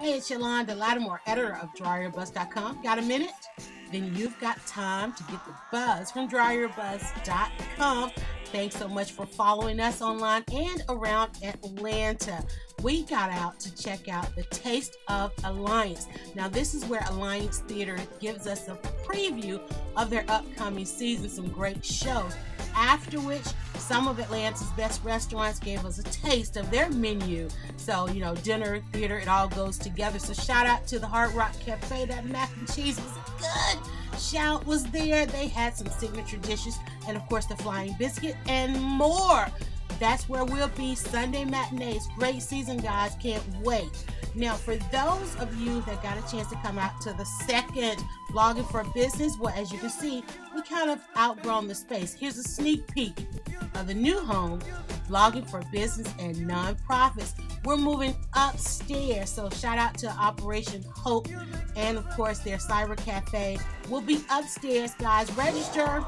Hey, it's Yolanda Lattimore, editor of DryYourBuzz.com. Got a minute? Then you've got time to get the buzz from DryYourBuzz.com. Thanks so much for following us online and around Atlanta. We got out to check out the Taste of Alliance. Now, this is where Alliance Theater gives us a preview of their upcoming season, some great shows. After which, some of Atlanta's best restaurants gave us a taste of their menu. So, you know, dinner, theater, it all goes together. So shout out to the Hard Rock Cafe. That mac and cheese was good. Shout was there. They had some signature dishes and, of course, the flying biscuit and more. That's where we'll be Sunday matinees. Great season, guys. Can't wait. Now, for those of you that got a chance to come out to the second Vlogging for Business, well, as you can see, we kind of outgrown the space. Here's a sneak peek of the new home, Vlogging for Business and Nonprofits. We're moving upstairs, so shout out to Operation Hope and, of course, their Cyber Cafe. We'll be upstairs, guys. Register